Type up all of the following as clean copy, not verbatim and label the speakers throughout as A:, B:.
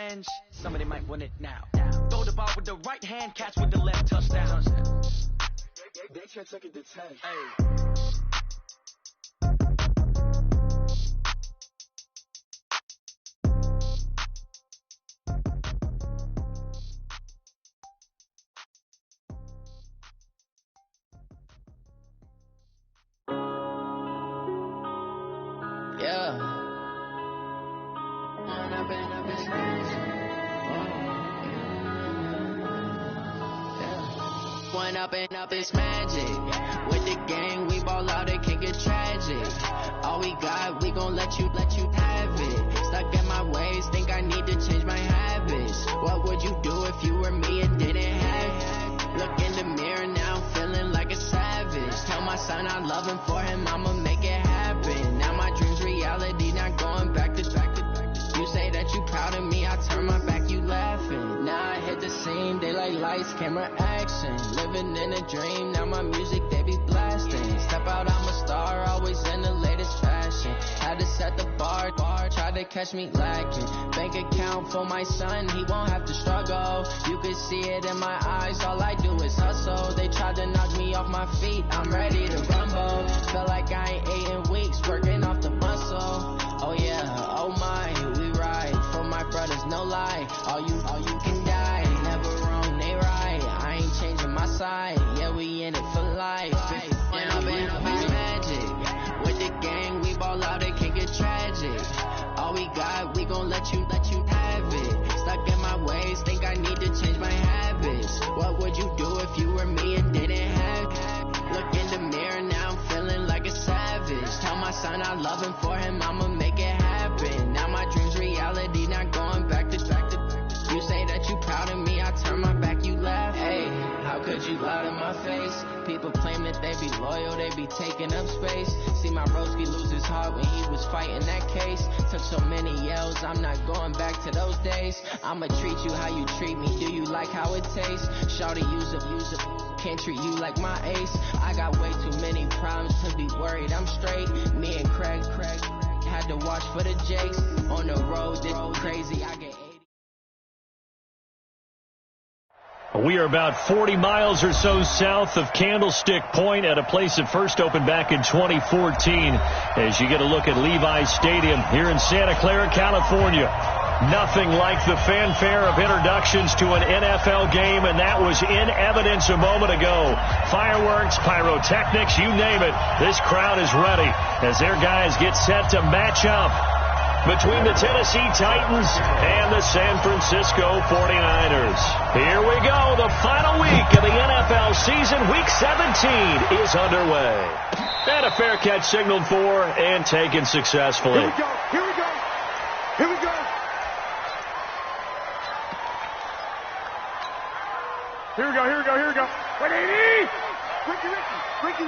A: revenge, somebody might win it now. Throw the ball with the right hand, catch with the left, touchdown.
B: They can't take it to 10.
A: Hey.
C: Up it's magic. With the gang, we ball out, it can get tragic. All we got, we gon' let you have it. Stuck in my ways, think I need to change my habits. What would you do if you were me and didn't have it? Look in the mirror now, I'm feeling like a savage. Tell my son I love him, for him I'ma make it happen. Now my dream's reality, not going back to. You say that you proud of me, I turn my back, you laughing. Now I hit the scene, daylight lights, camera action. Living in a dream, now my music, they be blasting. Step out, I'm a star, always in the latest fashion. Had to set the bar, try to catch me lacking. Bank account for my son, he won't have to struggle. You can see it in my eyes, all I do is hustle. They tried to knock me off my feet, I'm ready to rumble. Feel like I ain't ate in weeks, working off the muscle. Oh yeah, oh my, we ride for my brothers, no lie. All you can die, never wrong, they right. I ain't changing my side, yeah, we in it for life. When I've been up is magic. With the gang, we ball out, it can get tragic. All we got, we gon' let you have it. Stuck in my ways, think I need to change my habits. What would you do if you were me and didn't have it? Look in the mirror now, I'm feeling like a savage. Tell my son I love him, for him I'ma make it happen. Now my dream's reality, not going back to. You say that you proud of me, I turn my back, you laugh. Hey, how could you lie to my face? People claim that they be loyal, they be taking up space. See my broski lose his heart when he was fighting that case. Took so many yells, I'm not going back to those days. I'ma treat you how you treat me, do you like how it tastes? Shawty, use up, can't treat you like my ace. I got way too many problems to be worried, I'm straight. Me and Craig had to watch for the Jakes. On the road, this crazy, I get 80.
D: We are about 40 miles or so south of Candlestick Point at a place that first opened back in 2014. As you get a look at Levi's Stadium here in Santa Clara, California. Nothing like the fanfare of introductions to an NFL game, and that was in evidence a moment ago. Fireworks, pyrotechnics, you name it. This crowd is ready as their guys get set to match up between the Tennessee Titans and the San Francisco 49ers. Here we go. The final week of the NFL season. Week 17 is underway. And a fair catch signaled for and taken successfully.
B: Here we go. Here we go. Here we go. Here we go. Here we go. Here we go. 180. Ricky.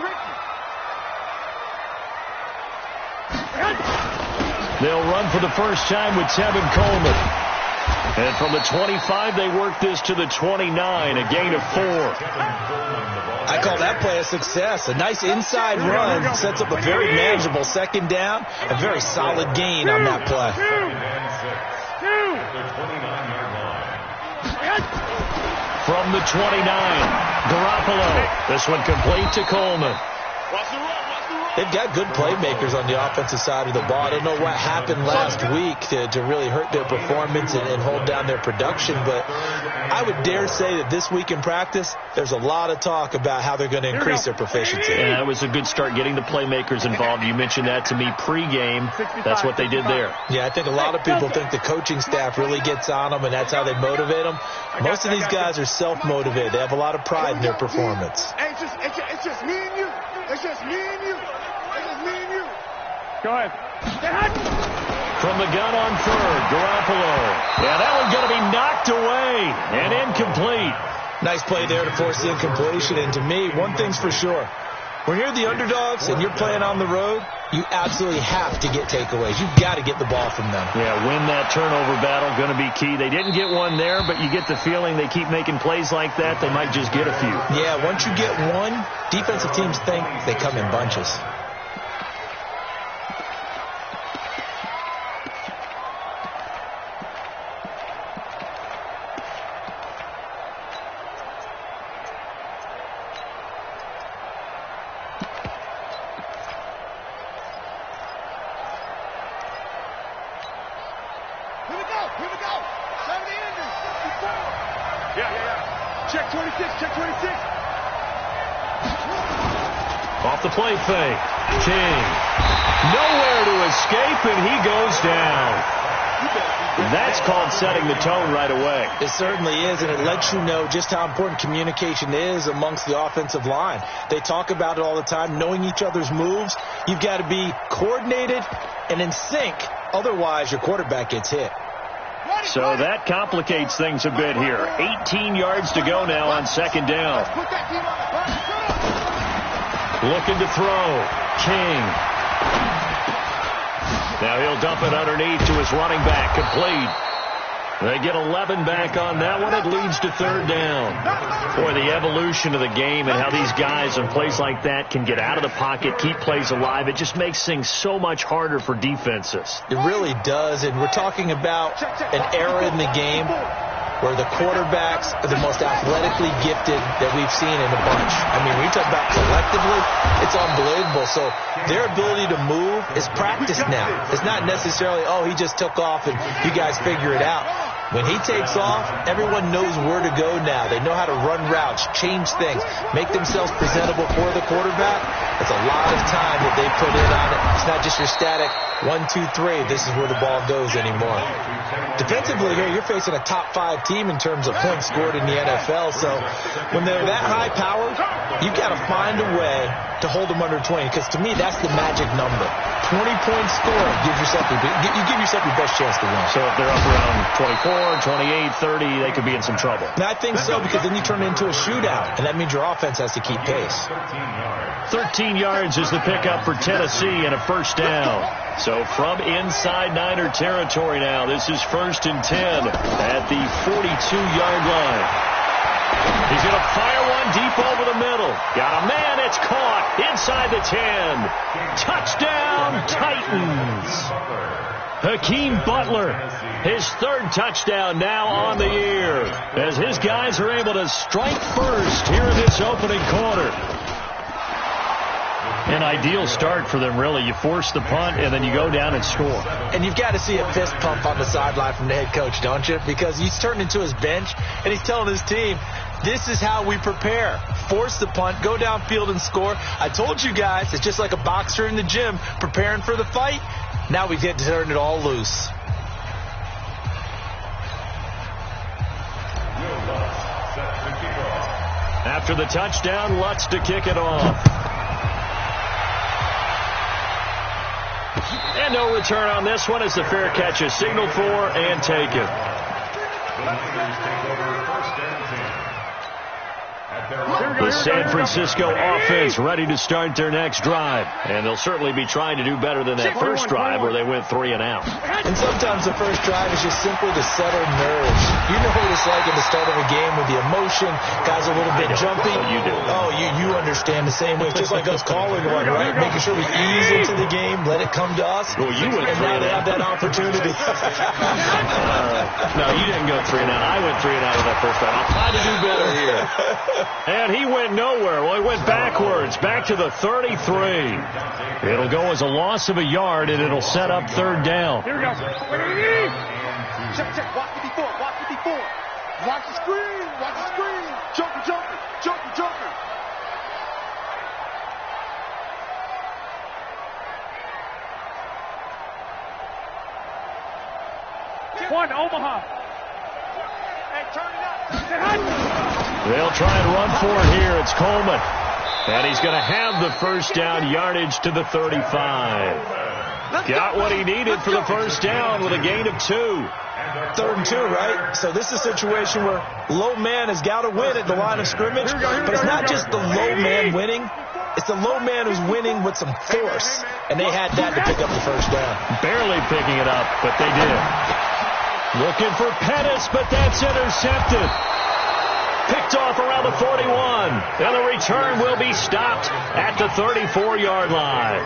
D: They'll run for the first time with Tevin Coleman. And from the 25, they work this to the 29, a gain of 4.
E: I call that play a success. A nice inside run sets up a very manageable second down. A very solid gain on that play.
D: From the 29, Garoppolo. This one complete to Coleman.
E: They've got good playmakers on the offensive side of the ball. I don't know what happened last week to really hurt their performance and hold down their production, but I would dare say that this week in practice, there's a lot of talk about how they're going to increase their proficiency.
D: Yeah, it was a good start getting the playmakers involved. You mentioned that to me pregame. That's what they did there.
E: Yeah, I think a lot of people think the coaching staff really gets on them, and that's how they motivate them. Most of these guys are self-motivated. They have a lot of pride in their performance.
B: It's just me and you. It's just me and you. Go ahead.
D: From the gun on third, Garoppolo. Yeah, that one's going to be knocked away and incomplete.
E: Nice play there to force the incompletion. And to me, one thing's for sure. When you're the underdogs and you're playing on the road, you absolutely have to get takeaways. You've got to get the ball from them.
D: Yeah, win that turnover battle, going to be key. They didn't get one there, but you get the feeling they keep making plays like that, they might just get a few.
E: Yeah, once you get one, defensive teams think they come in bunches.
B: Here we go. 70 inches. 54. Yeah. Check 26. Check 26.
D: Off the play fake. King. Nowhere to escape, and he goes down. That's called setting the tone right away.
E: It certainly is, and it lets you know just how important communication is amongst the offensive line. They talk about it all the time, knowing each other's moves. You've got to be coordinated and in sync. Otherwise, your quarterback gets hit.
D: So that complicates things a bit here. 18 yards to go now on second down. Looking to throw. King. Now he'll dump it underneath to his running back. Complete. They get 11 back on that one. It leads to third down. Boy, the evolution of the game and how these guys in plays like that can get out of the pocket, keep plays alive, it just makes things so much harder for defenses.
E: It really does, and we're talking about an era in the game where the quarterbacks are the most athletically gifted that we've seen in a bunch. I mean, when you talk about collectively, it's unbelievable. So their ability to move is practiced now. It's not necessarily, oh, he just took off and you guys figure it out. When he takes off, everyone knows where to go now. They know how to run routes, change things, make themselves presentable for the quarterback. It's a lot of time that they put in on it. It's not just your static 1, 2, 3. This is where the ball goes anymore. Defensively here, you're facing a top 5 team in terms of points scored in the NFL. So when they're that high powered, you've got to find a way to hold them under 20. Because to me, that's the magic number. 20 points scored gives yourself you give yourself your best chance to win.
D: So if they're up around 24, 28, 30, they could be in some trouble.
E: And I think so, because then you turn it into a shootout, and that means your offense has to keep pace.
D: 13 yards is the pickup for Tennessee and a first down. So from inside Niner territory now, this is 1st and 10 at the 42-yard line. He's going to fire one deep over the middle. Got a man. It's caught inside the 10. Touchdown, Titans. Hakeem Butler, his 3rd touchdown now on the year, as his guys are able to strike first here in this opening quarter. An ideal start for them, really. You force the punt, and then you go down and score.
E: And you've got to see a fist pump on the sideline from the head coach, don't you? Because he's turned into his bench, and he's telling his team, this is how we prepare. Force the punt, go downfield and score. I told you guys, it's just like a boxer in the gym preparing for the fight. Now we get to turn it all loose.
D: After the touchdown, Lutz to kick it off. And no return on this one as the fair catch is signaled for and taken. The San Francisco offense ready to start their next drive. And they'll certainly be trying to do better than that first drive where they went 3 and out.
E: And sometimes the first drive is just simply to settle nerves. You know what it's like at the start of a game with the emotion, guys a little bit jumpy.
D: Oh, you do.
E: Oh, you understand the same way. It's just like us calling one, right? Making sure we ease into the game, let it come to us.
D: Well, you went 3
E: and now they have that opportunity.
D: No, you didn't go 3 and out. I went 3 and out with that first drive. I'll try to do better here. And he went nowhere. Well, he went backwards, back to the 33. It'll go as a loss of a yard, and it'll set up third down.
B: Here we go. Check. Watch 54. Watch 54. Watch the screen. Watch the screen. Joker. One, Omaha. Hey, turn it up.
D: They'll try and run for it here. It's Coleman. And he's going to have the first down yardage to the 35. Got what he needed for the first down with a gain of 2.
E: 3rd and 2, right? So this is a situation where low man has got to win at the line of scrimmage. But it's not just the low man winning. It's the low man who's winning with some force. And they had that to pick up the first down.
D: Barely picking it up, but they did. Looking for Pettis, but that's intercepted. Picked off around the 41. And the return will be stopped at the 34-yard line.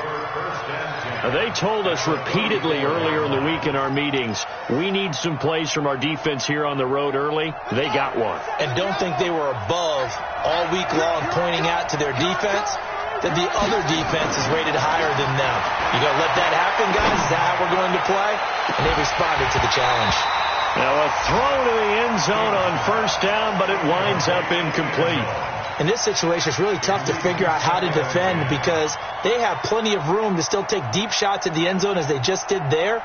D: They told us repeatedly earlier in the week in our meetings, we need some plays from our defense here on the road early. They got one.
E: And don't think they were above all week long pointing out to their defense that the other defense is rated higher than them. You got to let that happen, guys. Is that how we're going to play? And they responded to the challenge.
D: Now a throw to the end zone on first down, but it winds up incomplete.
E: In this situation, it's really tough to figure out how to defend because they have plenty of room to still take deep shots at the end zone as they just did there.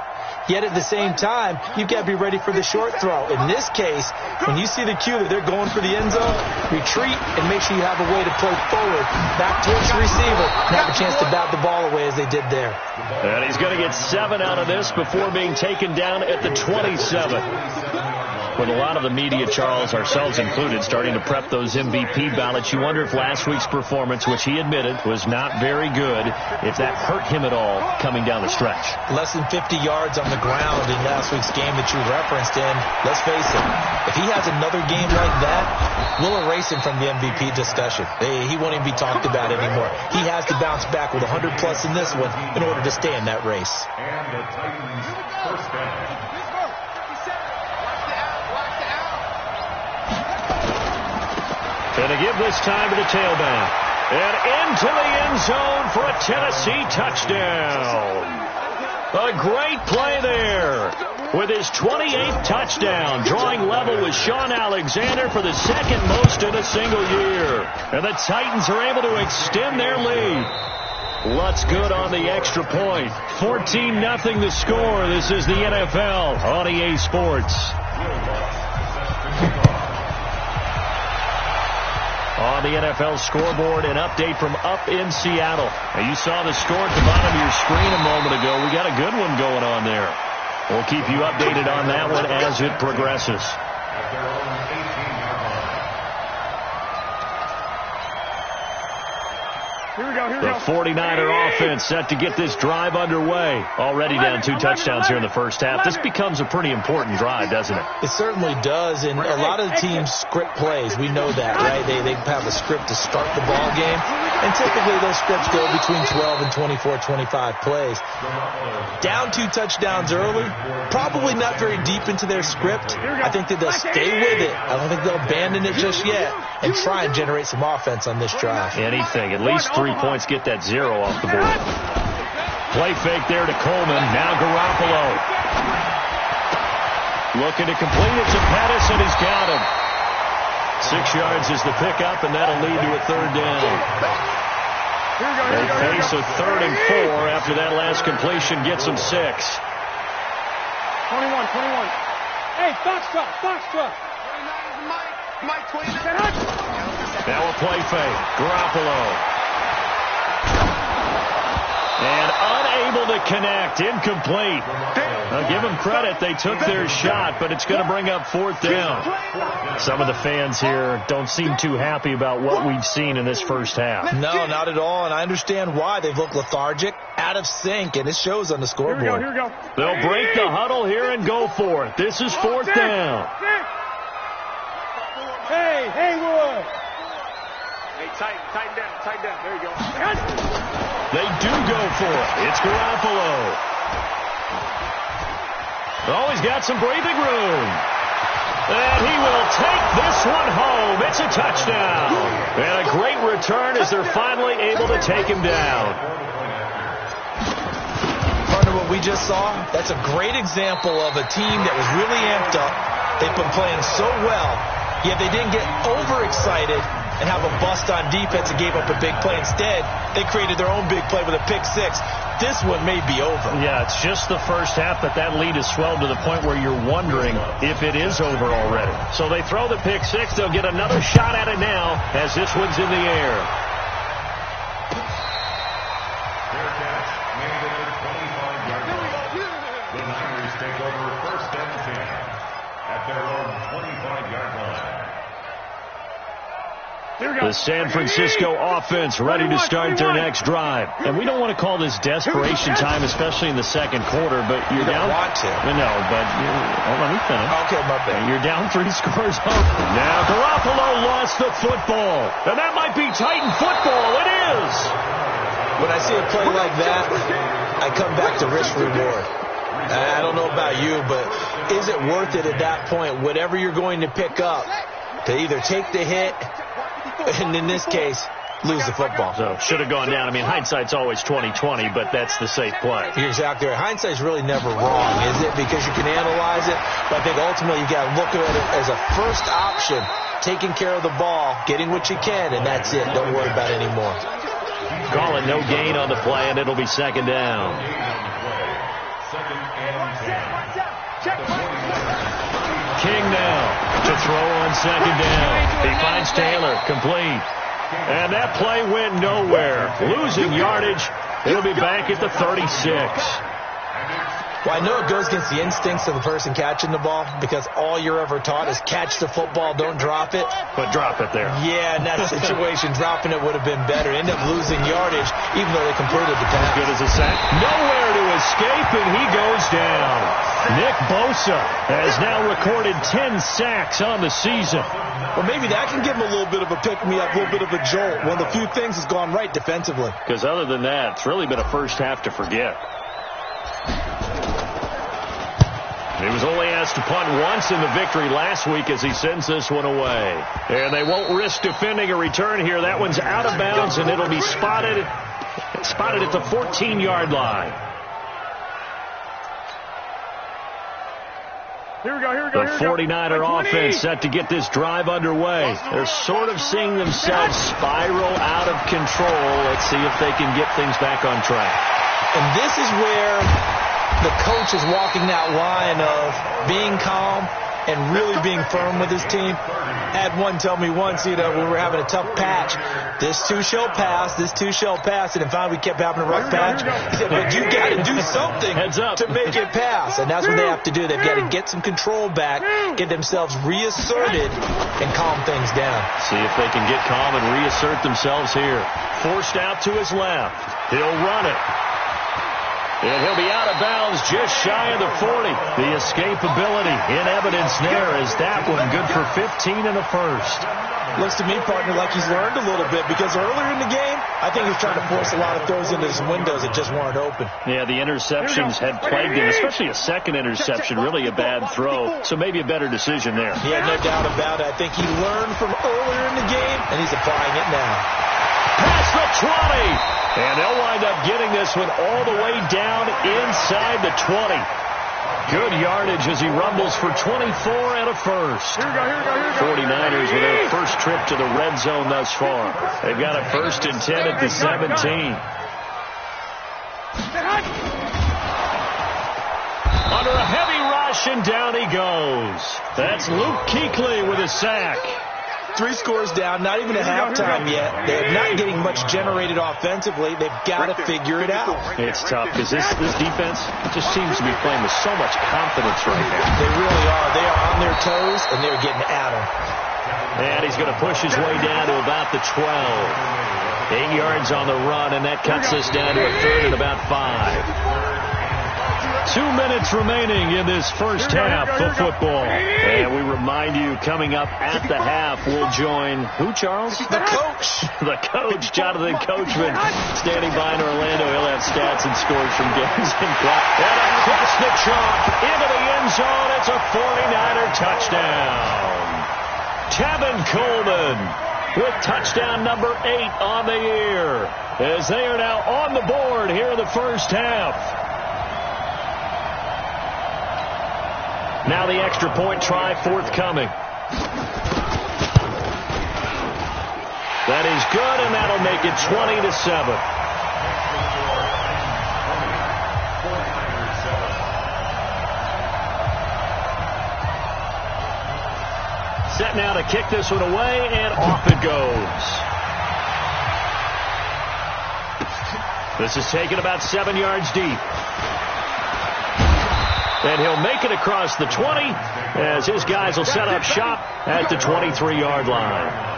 E: Yet at the same time, you've got to be ready for the short throw. In this case, when you see the cue that they're going for the end zone, retreat and make sure you have a way to play forward, back towards the receiver, and have a chance to bat the ball away as they did there.
D: And he's going to get 7 out of this before being taken down at the 27. With a lot of the media, Charles, ourselves included, starting to prep those MVP ballots, you wonder if last week's performance, which he admitted was not very good, if that hurt him at all coming down the stretch.
E: Less than 50 yards on the ground in last week's game that you referenced, and let's face it, if he has another game like that, we'll erase him from the MVP discussion. He won't even be talked about anymore. He has to bounce back with 100-plus in this one in order to stay in that race.
B: And the Titans first down.
D: Going to give this time to the tailback. And into the end zone for a Tennessee touchdown. A great play there. With his 28th touchdown, drawing level with Sean Alexander for the second most in a single year. And the Titans are able to extend their lead. Lutz good on the extra point. 14-0 the score. This is the NFL on EA Sports. On the NFL scoreboard, an update from up in Seattle. Now, you saw the score at the bottom of your screen a moment ago. We got a good one going on there. We'll keep you updated on that one as it progresses. The 49er offense set to get this drive underway. Already down 2 touchdowns here in the first half. This becomes a pretty important drive, doesn't it?
E: It certainly does, and a lot of the teams script plays. We know that, right? They have a script to start the ball game, and typically those scripts go between 12 and 24, 25 plays. Down 2 touchdowns early, probably not very deep into their script. I think that they'll stay with it. I don't think they'll abandon it just yet and try and generate some offense on this drive.
D: Anything. At least 3 points, get that 0 off the board. Play fake there to Coleman. Now Garoppolo. Looking to complete it to Pettis, and he's got him. 6 yards is the pickup, and that'll lead to a 3rd down. They face a 3rd and 4 after that last completion gets them 6.
B: 21. Hey, Foxtrot.
D: Now a play fake. Garoppolo. And unable to connect. Incomplete. Now give them credit. They took their shot, but it's going to bring up 4th down. Some of the fans here don't seem too happy about what we've seen in this first half.
E: No, not at all, and I understand why. They've looked lethargic, out of sync, and it shows on the scoreboard.
B: Here we go.
D: They'll break the huddle here and go for it. This is 4th down.
B: Hey, Haywood. Hey, tighten down. There you go.
D: They do go for it. It's Garoppolo. Oh, he's got some breathing room. And he will take this one home. It's a touchdown. And a great return as they're finally able to take him down.
E: Partner, what we just saw, that's a great example of a team that was really amped up. They've been playing so well, yet they didn't get overexcited and have a bust on defense and gave up a big play. Instead, they created their own big play with a pick 6. This one may be over.
D: Yeah, it's just the first half, but that lead has swelled to the point where you're wondering if it is over already. So they throw the pick 6. They'll get another shot at it now as this one's in the air.
B: Fair catch made at the 25-yard line. The Niners take over 1st and 10 at their own 25-yard line.
D: The San Francisco offense ready to start their next drive. And we don't want to call this desperation time, especially in the second quarter, but you're down.
E: You don't want to.
D: No, but let me finish.
E: Okay, my bad.
D: You're down 3 scores. Now Garoppolo lost the football. And that might be Titan football. It is.
E: When I see a play like that, I come back to risk reward. I don't know about you, but is it worth it at that point, whatever you're going to pick up, to either take the hit, and in this case, lose the football.
D: So should have gone down. I mean, hindsight's always 20/20, but that's the safe play.
E: You're exactly right. Hindsight's really never wrong, is it? Because you can analyze it, but I think ultimately you got to look at it as a first option, taking care of the ball, getting what you can, and that's it. Don't worry about it anymore.
D: Call it no gain on the play, and it'll be second down. King now to throw on second down. He finds Taylor, complete. And that play went nowhere. Losing yardage. It'll be back at the 36.
E: Well, I know it goes against the instincts of the person catching the ball because all you're ever taught is catch the football, don't drop it.
D: But drop it there.
E: Yeah, in that situation, dropping it would have been better. End up losing yardage, even though they completed the pass.
D: As good as a sack. Nowhere to escape, and he goes down. Nick Bosa has now recorded 10 sacks on the season.
E: Well, maybe that can give him a little bit of a pick-me-up, a little bit of a jolt. One of the few things has gone right defensively.
D: Because other than that, it's really been a first half to forget. He was only asked to punt once in the victory last week as he sends this one away. And they won't risk defending a return here. That one's out of bounds, and it'll be spotted at the 14-yard line.
F: Here we go.
D: The 49er offense set to get this drive underway. They're sort of seeing themselves spiral out of control. Let's see if they can get things back on track.
E: And this is where the coach is walking that line of being calm and really being firm with his team. I had one tell me once, we were having a tough patch. This too shall pass, this too shall pass. And finally we kept having a rough patch. He said, but you got to do something to make it pass. And that's what they have to do. They've got to get some control back, get themselves reasserted, and calm things down.
D: See if they can get calm and reassert themselves here. Forced out to his left. He'll run it. And he'll be out of bounds just shy of the 40. The escapability in evidence there is that one good for 15 and a first.
E: Looks to me, partner, like he's learned a little bit because earlier in the game, I think he was trying to force a lot of throws into his windows that just weren't open.
D: Yeah, the interceptions had plagued him, especially a second interception, really a bad throw. So maybe a better decision there.
E: Yeah, no doubt about it. I think he learned from earlier in the game, and he's applying it now.
D: Past the 20. And they'll wind up getting this one all the way down inside the 20. Good yardage as he rumbles for 24 and a first. 49ers with their first trip to the red zone thus far. They've got a 1st and 10 at the 17. Under a heavy rush, and down he goes. That's Luke Kuechly with a sack.
E: 3 scores down, not even at halftime yet. They're not getting much generated offensively. They've got to figure it out.
D: It's tough because this defense just seems to be playing with so much confidence right now.
E: They really are. They are on their toes, and they're getting at them.
D: And he's going to push his way down to about the 12. 8 yards on the run, and that cuts us down to a 3rd and about 5. 2 minutes remaining in this first half of football. And we remind you, coming up at the half, we'll join who, Charles?
E: The coach.
D: The coach, Jonathan Coachman, standing by in Orlando. He'll have stats and scores from games in play. And across the chalk into the end zone. It's a 49er touchdown. Tevin Coleman with touchdown number 8 on the year, as they are now on the board here in the first half. Now the extra point try forthcoming. That is good, and that'll make it 20-7. Set now to kick this one away, and off it goes. This is taken about 7 yards deep. And he'll make it across the 20 as his guys will set up shop at the 23-yard line.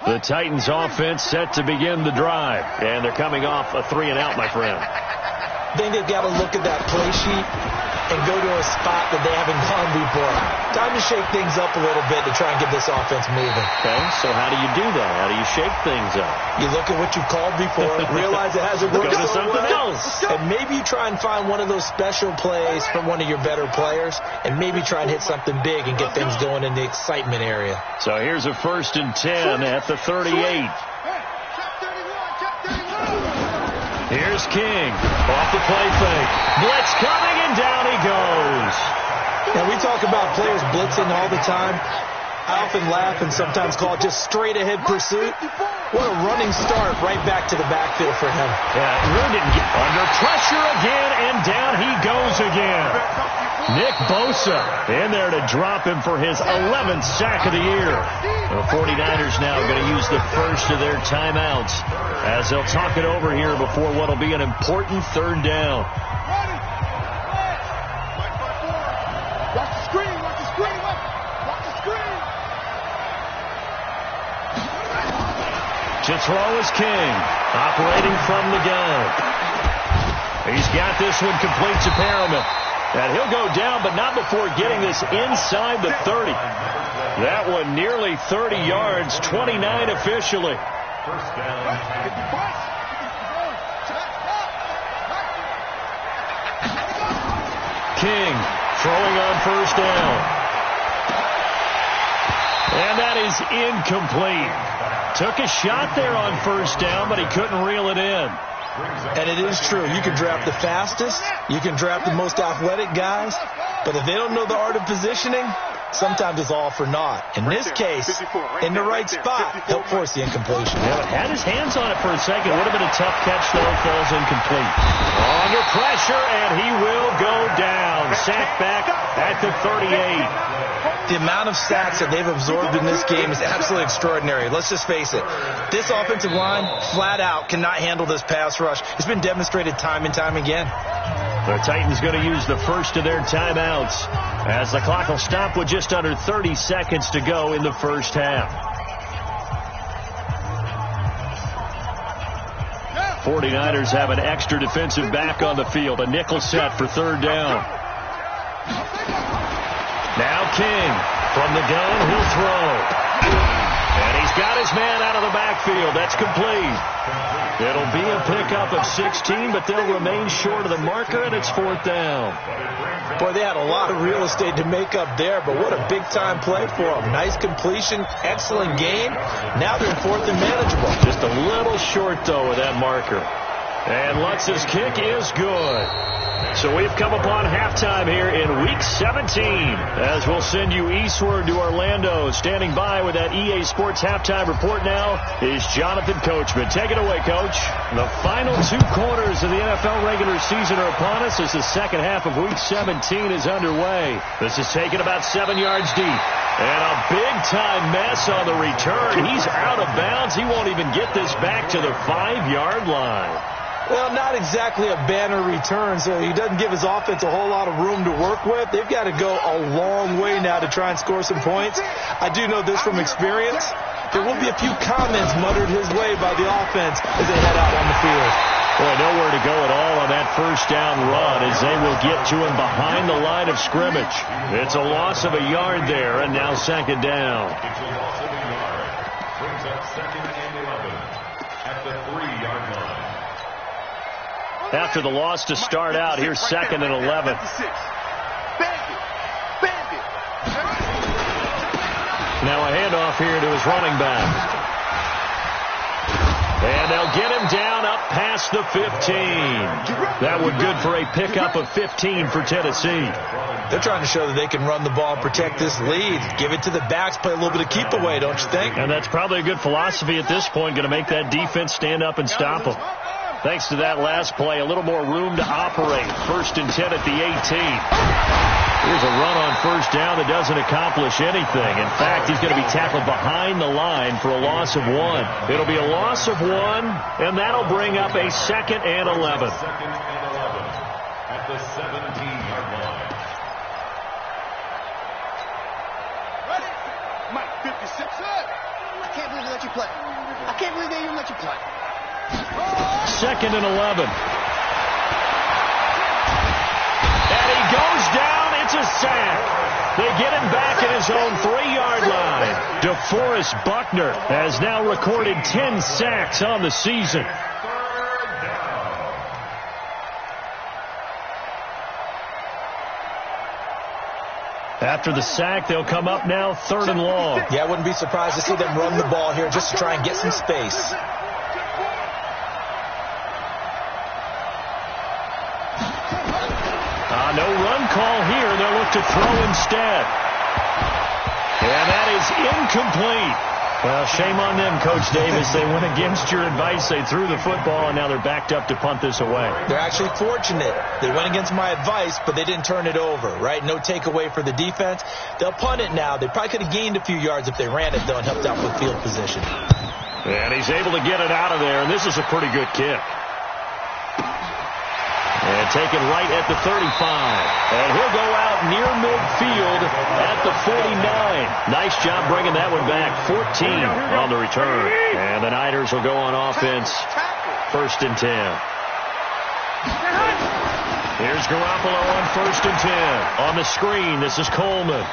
D: The Titans offense set to begin the drive. And they're coming off a 3-and-out, my friend.
E: I think they've got to look at that play sheet and go to a spot that they haven't gone before. Time to shake things up a little bit to try and get this offense moving.
D: Okay, so how do you do that? How do you shake things up?
E: You look at what you've called before, realize it hasn't worked
D: Go to
E: so
D: something
E: well,
D: else.
E: and maybe you try and find one of those special plays from one of your better players, and maybe try and hit something big and get things going in the excitement area.
D: So here's a 1st and 10 at the 38. Here's King. Off the play fake. Blitz coming, and down he goes.
E: Now, we talk about players blitzing all the time. I often laugh and sometimes call it just straight-ahead pursuit. What a running start right back to the backfield for him.
D: Yeah, Rue didn't get under pressure again, and down he goes again. Nick Bosa in there to drop him for his 11th sack of the year. The 49ers now going to use the first of their timeouts as they'll talk it over here before what will be an important 3rd down.
F: Watch the screen, watch the screen, watch the screen.
D: To throw is King, operating from the gun. He's got this one complete to Perriman. And he'll go down, but not before getting this inside the 30. That one nearly 30 yards, 29 officially.
B: First down.
D: King throwing on 1st down. And that is incomplete. Took a shot there on 1st down, but he couldn't reel it in.
E: And it is true. You can draft the fastest. You can draft the most athletic guys. But if they don't know the art of positioning, sometimes it's all for naught. In this case, in the right spot, he'll force the incompletion.
D: Yeah, but had his hands on it for a second. Would have been a tough catch, though. Falls incomplete. Under pressure, and he will go down. Sack back at the 38.
E: The amount of sacks that they've absorbed in this game is absolutely extraordinary. Let's just face it. This offensive line, flat out, cannot handle this pass rush. It's been demonstrated time and time again.
D: The Titans going to use the first of their timeouts as the clock will stop with just under 30 seconds to go in the first half. 49ers have an extra defensive back on the field. A nickel set for 3rd down. Now King from the gun, he'll throw. And he's got his man out of the backfield. That's complete. It'll be a pickup of 16, but they'll remain short of the marker, and it's 4th down.
E: Boy, they had a lot of real estate to make up there, but what a big-time play for them. Nice completion, excellent game. Now they're in 4th and manageable.
D: Just a little short, though, with that marker. And Lutz's kick is good. So we've come upon halftime here in Week 17 as we'll send you eastward to Orlando. Standing by with that EA Sports halftime report now is Jonathan Coachman. Take it away, Coach. The final 2 quarters of the NFL regular season are upon us as the second half of Week 17 is underway. This is taken about 7 yards deep. And a big-time mess on the return. He's out of bounds. He won't even get this back to the 5-yard line.
E: Well, not exactly a banner return, so he doesn't give his offense a whole lot of room to work with. They've got to go a long way now to try and score some points. I do know this from experience. There will be a few comments muttered his way by the offense as they head out on the field.
D: Boy, nowhere to go at all on that 1st down run as they will get to him behind the line of scrimmage. It's a loss of a yard there, and now 2nd down.
B: It's a loss of a yard. Brings up 2nd and 11 at the 3-yard line.
D: After the loss to start out, here's 2nd and 11. Now a handoff here to his running back. And they'll get him down up past the 15. That would good for a pickup of 15 for Tennessee.
E: They're trying to show that they can run the ball and protect this lead. Give it to the backs, play a little bit of keep away, don't you think?
D: And that's probably a good philosophy at this point, going to make that defense stand up and stop them. Thanks to that last play, a little more room to operate. 1st and 10 at the 18. Here's a run on 1st down that doesn't accomplish anything. In fact, he's going to be tackled behind the line for a loss of 1. It'll be a loss of 1, and that'll bring up a 2nd and 11.
B: 2nd and 11 at the 17-yard line.
F: Ready? Mike, 56. I can't believe they let you play. I can't believe they even let you play.
D: 2nd and 11. he goes down. It's a sack. They get him back at his own 3-yard line. DeForest Buckner has now recorded 10 sacks on the season. After the sack, they'll come up now 3rd and long.
E: Yeah, I wouldn't be surprised to see them run the ball here just to try and get some space.
D: No run call here. They'll look to throw instead. And that is incomplete. Well, shame on them, Coach Davis. They went against your advice. They threw the football, and now they're backed up to punt this away.
E: They're actually fortunate. They went against my advice, but they didn't turn it over, right? No takeaway for the defense. They'll punt it now. They probably could have gained a few yards if they ran it, though, and helped out with field position.
D: And he's able to get it out of there, and this is a pretty good kick. And taken right at the 35. And he'll go out near midfield at the 49. Nice job bringing that one back. 14 on the return. And the Niners will go on offense. 1st and 10. Here's Garoppolo on 1st and 10. On the screen, this is Coleman.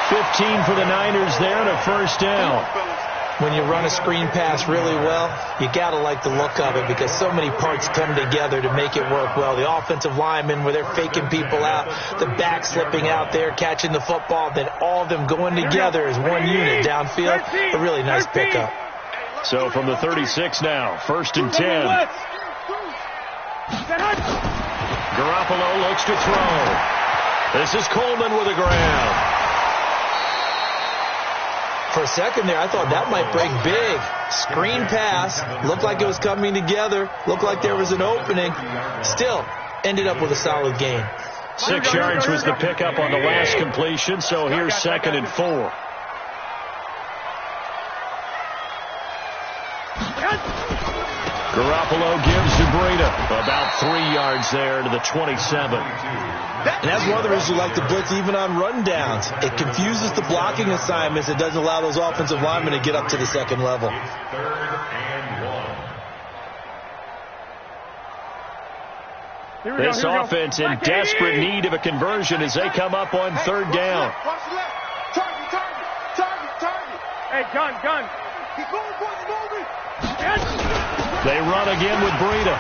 D: 15 for the Niners there and a 1st down.
E: When you run a screen pass really well, you got to like the look of it because so many parts come together to make it work well. The offensive linemen, where they're faking people out, the back slipping out there, catching the football, then all of them going together as one unit downfield. A really nice pickup.
D: So from the 36 now, 1st and 10. Garoppolo looks to throw. This is Coleman with the ground.
E: For a second there, I thought that might break big. Screen pass. Looked like it was coming together. Looked like there was an opening. Still, ended up with a solid gain.
D: 6 yards was the pickup on the last completion, so here's 2nd and 4. Garoppolo gives to Breida. About 3 yards there to the 27.
E: And that's one of the reasons you like to blitz even on rundowns. It confuses the blocking assignments. It doesn't allow those offensive linemen to get up to the 2nd level.
D: This offense in desperate need of a conversion as they come up on 3rd down.
F: Hey, gun.
D: They run again with Breida.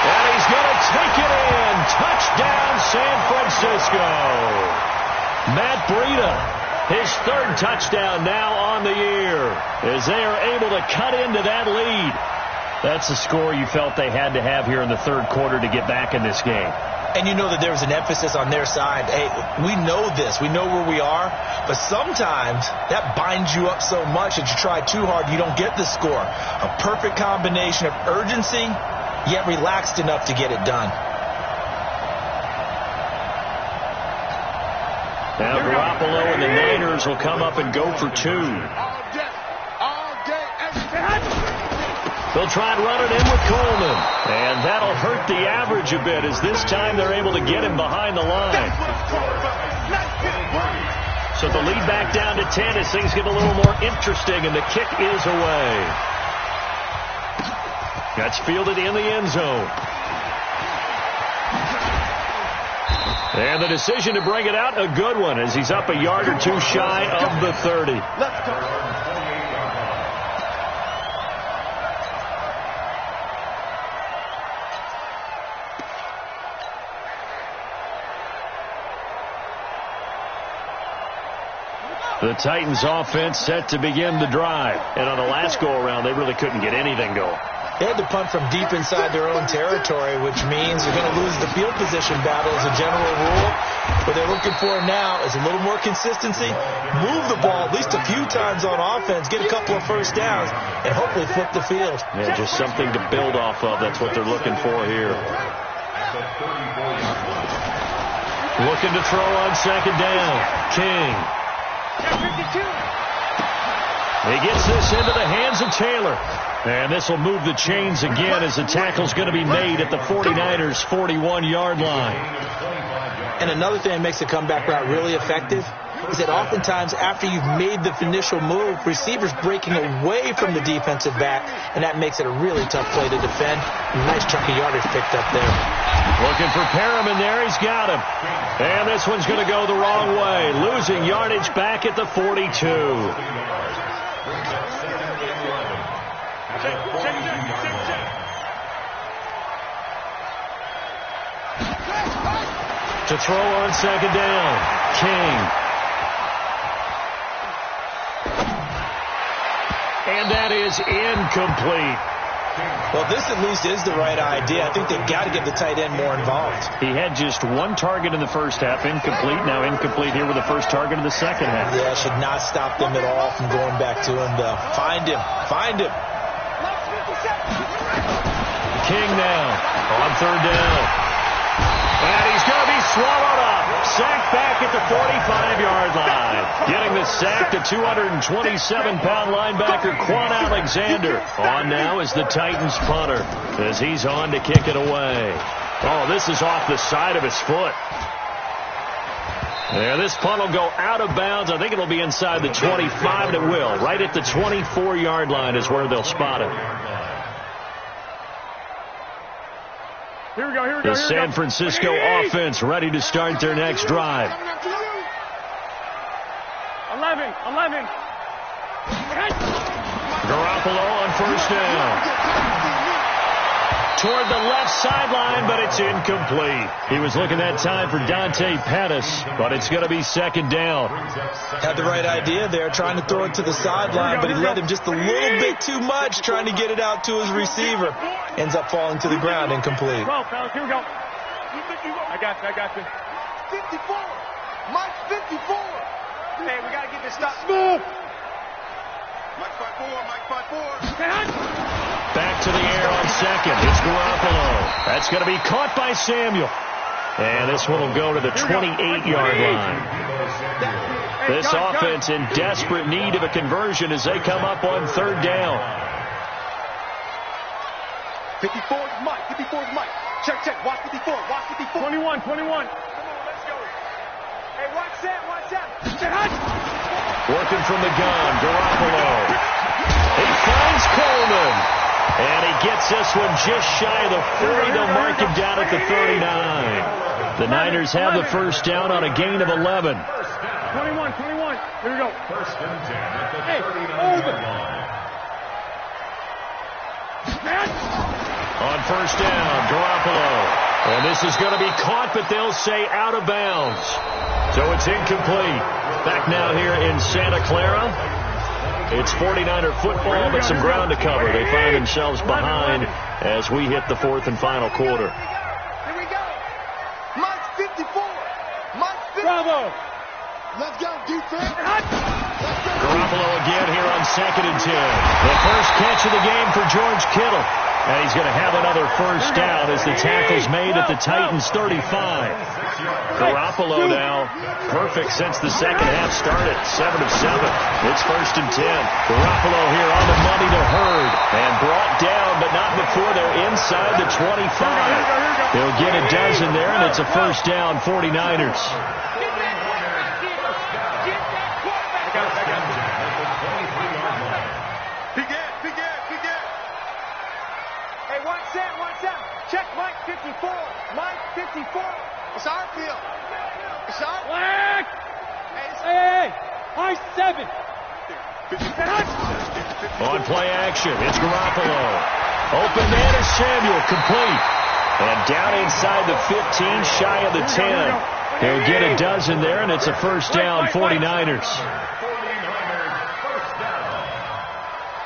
D: And he's going to take it in. Touchdown, San Francisco. Matt Breida, his 3rd touchdown now on the year as they are able to cut into that lead. That's the score you felt they had to have here in the 3rd quarter to get back in this game.
E: And you know that there was an emphasis on their side. Hey, we know this. We know where we are. But sometimes that binds you up so much that you try too hard, you don't get the score. A perfect combination of urgency, yet relaxed enough to get it done.
D: Now Garoppolo and the Niners will come up and go for 2. They'll try and run it in with Coleman. And that'll hurt the average a bit as this time they're able to get him behind the line. So the lead back down to 10 as things get a little more interesting, and the kick is away. That's fielded in the end zone. And the decision to bring it out, a good one, as he's up a yard or 2 shy of the 30.
F: Let's go.
D: The Titans offense set to begin the drive. And on the last go-around, they really couldn't get anything going.
E: They had to punt from deep inside their own territory, which means you're going to lose the field position battle as a general rule. What they're looking for now is a little more consistency, move the ball at least a few times on offense, get a couple of 1st downs, and hopefully flip the field.
D: Yeah, just something to build off of. That's what they're looking for here. Looking to throw on 2nd down. King. He gets this into the hands of Taylor. And this will move the chains again as the tackle's going to be made at the 49ers' 41-yard line.
E: And another thing that makes the comeback route really effective, is that oftentimes after you've made the initial move, receivers breaking away from the defensive back, and that makes it a really tough play to defend. Nice chunk of yardage picked up there.
D: Looking for Perriman there. He's got him. And this one's going to go the wrong way. Losing yardage back at the 42. To throw on second down, King. And that is incomplete.
E: Well, this at least is the right idea. I think they've got to get the tight end more involved.
D: He had just one target in the first half, incomplete. Now incomplete here with the first target of the second half.
E: Yeah, should not stop them at all from going back to him to find him. Find him.
D: King now on third down. And he's going to be swallowed up. Sacked back at the 45-yard line. Getting the sack to 227-pound linebacker Quan Alexander. On now is the Titans punter as he's on to kick it away. Oh, this is off the side of his foot. There, this punt will go out of bounds. I think it'll be inside the 25, and it will. Right at the 24-yard line is where they'll spot it.
F: Here we go.
D: The San Francisco offense ready to start their next drive.
F: 11.
D: Garoppolo on first down. Toward the left sideline, but it's incomplete. He was looking that time for Dante Pettis, but it's going to be second down.
E: Had the right idea there, trying to throw it to the sideline, but he let him just a little bit too much, trying to get it out to his receiver. Ends up falling to the ground, incomplete.
F: 12, fellas, here we go. I got you. 54. Mike 54. Hey, we got to get this stop. Move. Mike 5-4.
D: Back to the air on second. It's Garoppolo. That's going to be caught by Samuel. And this one will go to the 28-yard line. This offense in desperate need of a conversion as they come up on third down.
F: 54 is Mike. Check. Watch 54. 21. Come on, let's go. Hey, watch that.
D: Working from the gun, Garoppolo. He finds Coleman. And he gets this one just shy of the 40. They'll mark him down at the 39. The Niners have the first down on a gain of 11.
F: 21. Here we go.
B: First and 10 at the 39-yard line.
D: On first down, Garoppolo. And this is going to be caught, but they'll say out of bounds. So it's incomplete. Back now here in Santa Clara. It's 49er football, but some ground to cover. They find themselves behind as we hit the fourth and final quarter.
F: Here we go. Mike 54. Bravo. Let's go, defense.
D: Garoppolo again here on second and 10. The first catch of the game for George Kittle. And he's going to have another first down as the tackle's made at the Titans 35. Garoppolo now perfect since the second half started. 7 of 7. It's first and 10. Garoppolo here on the money to Hurd. And brought down, but not before they're inside the 25. They'll get a dozen there, and it's a first down, 49ers.
F: Check Mike 54. It's our field. It's our flag. Hey. High 7.
D: On play action, it's Garoppolo. Open man is Samuel, complete. And down inside the 15, shy of the 10. They'll get a dozen there, and it's a first down, 49ers.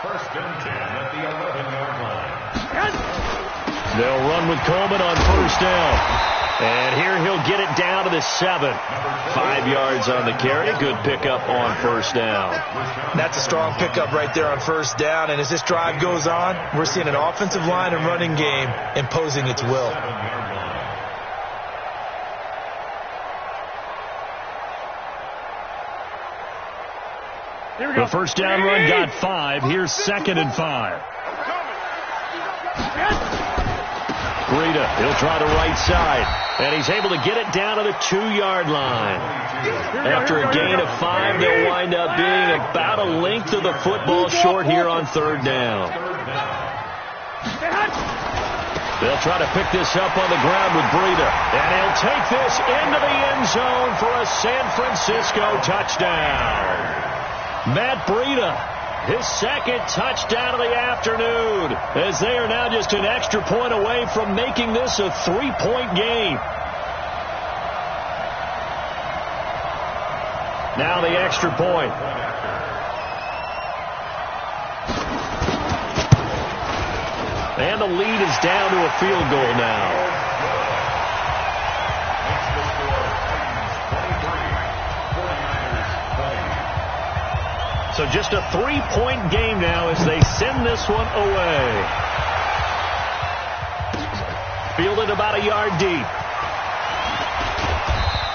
B: First and 10 at the 11-yard line.
D: They'll run with Coleman on first down. And here he'll get it down to the 7. 5 yards on the carry. Good pickup on first down.
E: That's a strong pickup right there on first down. And as this drive goes on, we're seeing an offensive line and running game imposing its will.
D: The first down run got 5. Here's second and 5. Breida, he'll try the right side, and he's able to get it down to the 2-yard line. After a gain of of 5. They'll wind up being about a length of the football short here on third down. They'll try to pick this up on the ground with Breida. And he'll take this into the end zone for a San Francisco touchdown. Matt Breida, his second touchdown of the afternoon, as they are now just an extra point away from making this a 3-point game. Now the extra point. And the lead is down to a field goal now. So just a 3-point game now as they send this one away. Fielded about a yard deep.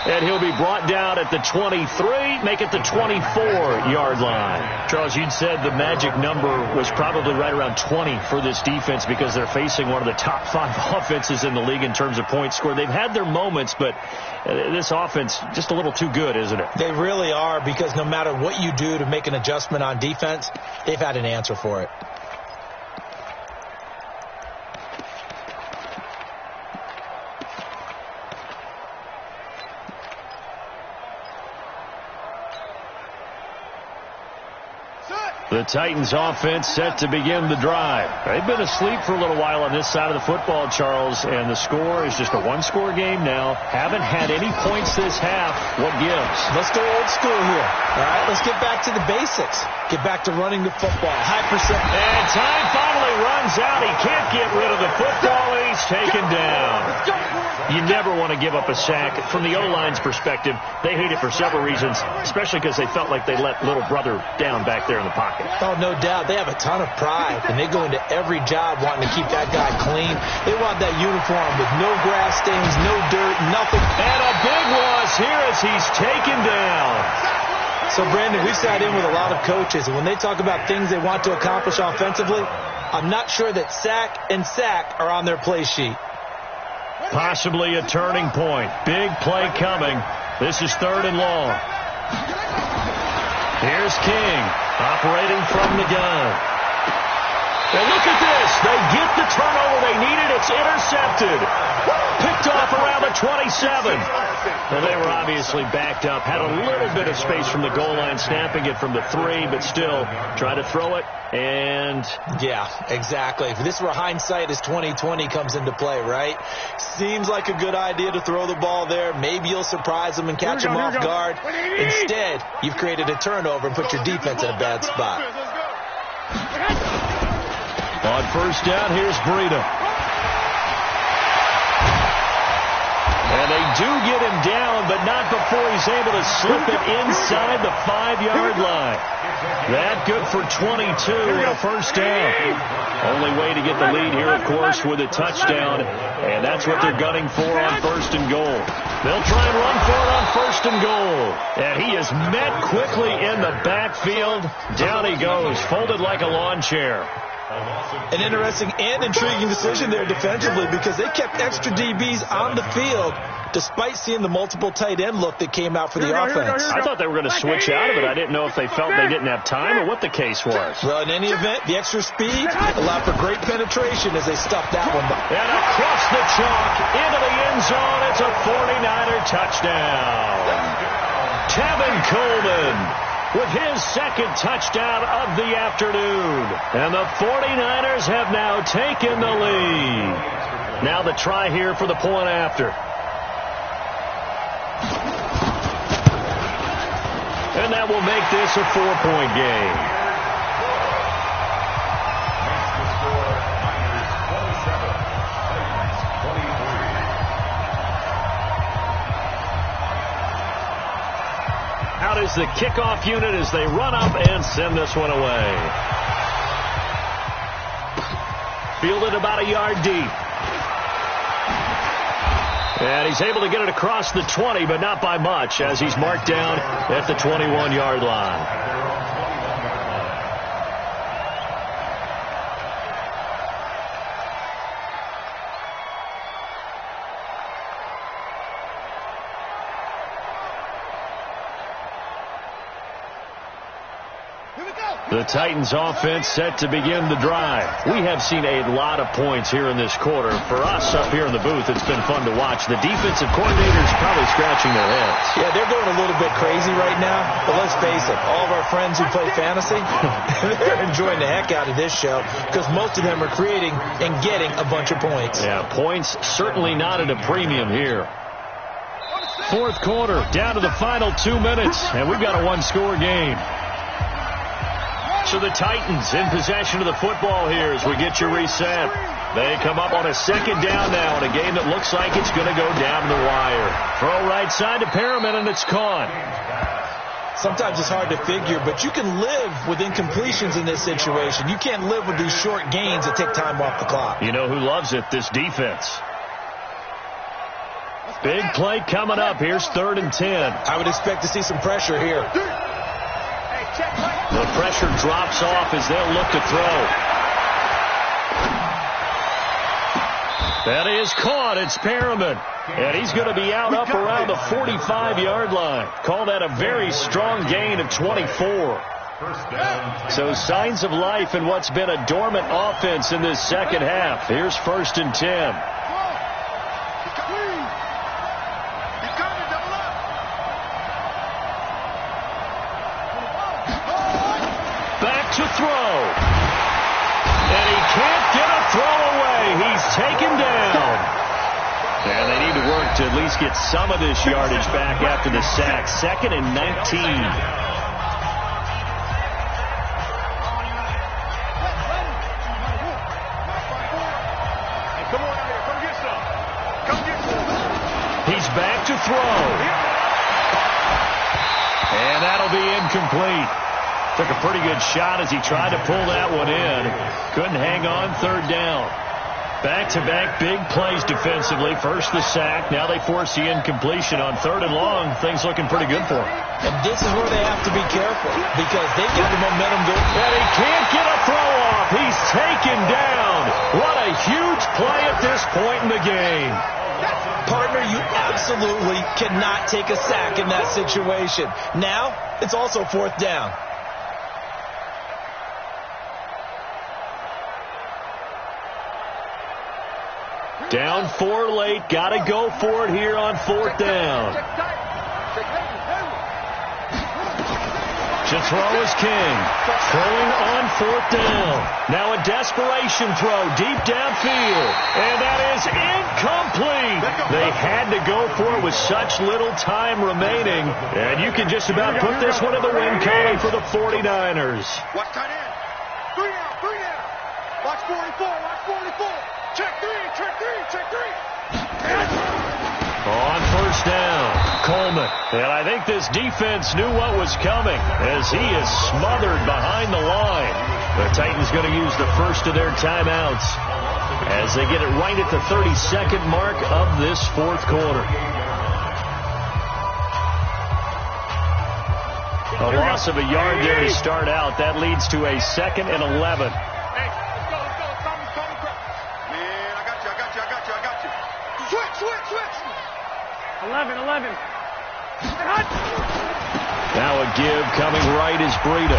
D: And he'll be brought down at the 23, make it the 24-yard line. Charles, you'd said the magic number was probably right around 20 for this defense because they're facing one of the top 5 offenses in the league in terms of points scored. They've had their moments, but this offense just a little too good, isn't it?
E: They really are, because no matter what you do to make an adjustment on defense, they've had an answer for it.
D: The Titans offense set to begin the drive. They've been asleep for a little while on this side of the football, Charles, and the score is just a one-score game now. Haven't had any points this half. What gives?
E: Let's go old school here. All right, let's get back to the basics. Get back to running the football. High percent.
D: And time finally runs out. He can't get rid of the football, and he's taken down. You never want to give up a sack. From the O-line's perspective, they hate it for several reasons, especially because they felt like they let little brother down back there in the pocket.
E: Oh, no doubt. They have a ton of pride, and they go into every job wanting to keep that guy clean. They want that uniform with no grass stains, no dirt, nothing.
D: And a big loss here as he's taken down.
E: So, Brandon, we've sat in with a lot of coaches, and when they talk about things they want to accomplish offensively, I'm not sure that sack and sack are on their play sheet.
D: Possibly a turning point. Big play coming. This is 3rd and long. Here's King, operating from the gun. And look at this. They get the turnover they needed. It's intercepted. Picked off around the 27. Well, they were obviously backed up. Had a little bit of space from the goal line, snapping it from the 3, but still try to throw it. And
E: yeah, exactly. This is where hindsight is 20/20 comes into play, right? Seems like a good idea to throw the ball there. Maybe you'll surprise them and catch them off guard. Instead, you've created a turnover and put your defense in a bad spot.
D: On first down, here's Breida. And they do get him down, but not before he's able to slip it inside the 5-yard line. That good for 22 and a first down. Only way to get the lead here, of course, with a touchdown. And that's what they're gunning for on 1st and goal. They'll try and run for it on 1st and goal. And he is met quickly in the backfield. Down he goes, folded like a lawn chair.
E: An interesting and intriguing decision there defensively, because they kept extra DBs on the field despite seeing the multiple tight end look that came out for the offense.
D: I thought they were going to switch out of it. I didn't know if they felt they didn't have time or what the case was.
E: Well, in any event, the extra speed allowed for great penetration as they stuffed that one.
D: And across the chalk into the end zone, it's a 49er touchdown. Tevin Coleman with his second touchdown of the afternoon. And the 49ers have now taken the lead. Now the try here for the point after. And that will make this a 4-point game. Out is the kickoff unit as they run up and send this one away. Fielded about a yard deep. And he's able to get it across the 20, but not by much, as he's marked down at the 21-yard line. The Titans offense set to begin the drive. We have seen a lot of points here in this quarter. For us up here in the booth, it's been fun to watch. The defensive coordinators probably scratching their heads.
E: Yeah, they're going a little bit crazy right now. But let's face it, all of our friends who play fantasy, they're enjoying the heck out of this show because most of them are creating and getting a bunch of points.
D: Yeah, points certainly not at a premium here. Fourth quarter, down to the final 2 minutes, and we've got a one-score game. So the Titans in possession of the football here as we get you reset. They come up on a second down now in a game that looks like it's going to go down the wire. Throw right side to Perriman, and it's caught.
E: Sometimes it's hard to figure, but you can live with incompletions in this situation. You can't live with these short gains that take time off the clock.
D: You know who loves it? This defense. Big play coming up. Here's 3rd and 10.
E: I would expect to see some pressure here.
D: The pressure drops off as they'll look to throw. That is caught. It's Perriman. And he's going to be out up around the 45-yard line. Call that a very strong gain of 24. So signs of life in what's been a dormant offense in this second half. Here's 1st and 10. To throw. And he can't get a throw away. He's taken down. And they need to work to at least get some of this yardage back after the sack. 2nd and 19.
F: Come on out here. Come get some. Come get some.
D: He's back to throw. And that'll be incomplete. Took a pretty good shot as he tried to pull that one in. Couldn't hang on 3rd down. Back-to-back big plays defensively. First the sack. Now they force the incompletion on 3rd and long. Things looking pretty good for him.
E: And this is where they have to be careful because they've got the momentum going.
D: And he can't get a throw off. He's taken down. What a huge play at this point in the game.
E: Partner, you absolutely cannot take a sack in that situation. Now, it's also 4th down.
D: Down 4 late. Got to go for it here on 4th down. To throw is King. Throwing on 4th down. Now a desperation throw deep downfield. And that is incomplete. They had to go for it with such little time remaining. And you can just about put this one in the win column for the 49ers.
F: Watch tight end. 3 down. 3 down. Watch 44. Watch 44. Check 3. Check 3. Check 3.
D: On 1st down, Coleman. And I think this defense knew what was coming as he is smothered behind the line. The Titans going to use the first of their timeouts as they get it right at the 32nd mark of this 4th quarter. A loss of a yard there to start out. That leads to a 2nd and 11.
F: Switch. 11.
D: Now a give coming right is Breida.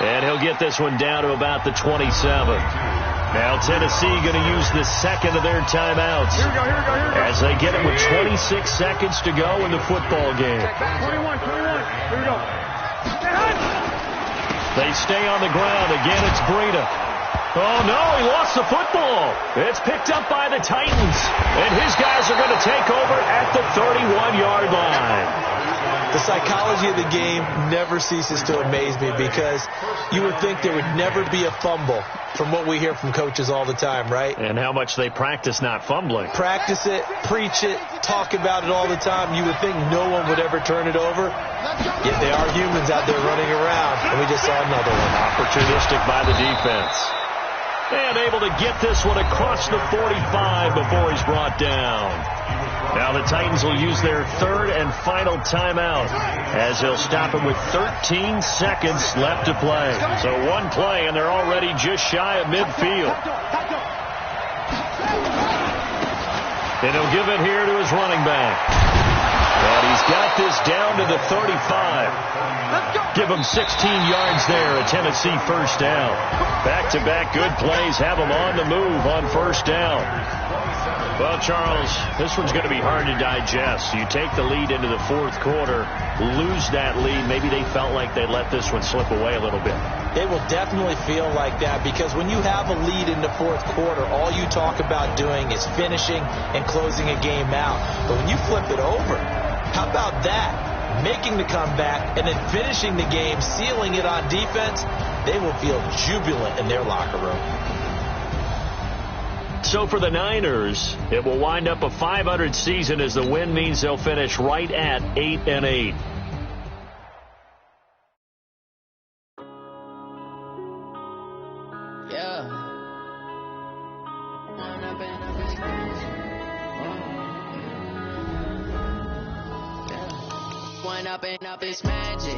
D: And he'll get this one down to about the 27. Now Tennessee going to use the 2nd of their timeouts.
F: Here we go.
D: As they get it with 26 seconds to go in the football game.
F: 21. Here we go.
D: They stay on the ground. Again, it's Breida. Oh, no, he lost the football. It's picked up by the Titans. And his guys are going to take over at the 31-yard line.
E: The psychology of the game never ceases to amaze me because you would think there would never be a fumble from what we hear from coaches all the time, right?
D: And how much they practice not fumbling.
E: Practice it, preach it, talk about it all the time. You would think no one would ever turn it over. Yet they are humans out there running around, and we just saw another one.
D: Opportunistic by the defense. And able to get this one across the 45 before he's brought down. Now the Titans will use their 3rd and final timeout as they'll stop it with 13 seconds left to play. So one play and they're already just shy of midfield. And he'll give it here to his running back. And he's got this down to the 35.
F: Let's go.
D: Give them 16 yards there, a Tennessee first down. Back-to-back good plays have them on the move on first down. Well, Charles, this one's going to be hard to digest. You take the lead into the fourth quarter, lose that lead. Maybe they felt like they let this one slip away a little bit.
E: It will definitely feel like that because when you have a lead in the fourth quarter, all you talk about doing is finishing and closing a game out. But when you flip it over, how about that? Making the comeback and then finishing the game, sealing it on defense, they will feel jubilant in their locker room.
D: So for the Niners, it will wind up a .500 season as the win means they'll finish right at 8-8.
C: Up is magic.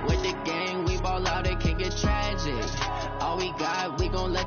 C: With the gang, we ball out, it can get tragic. All we got, we gon' let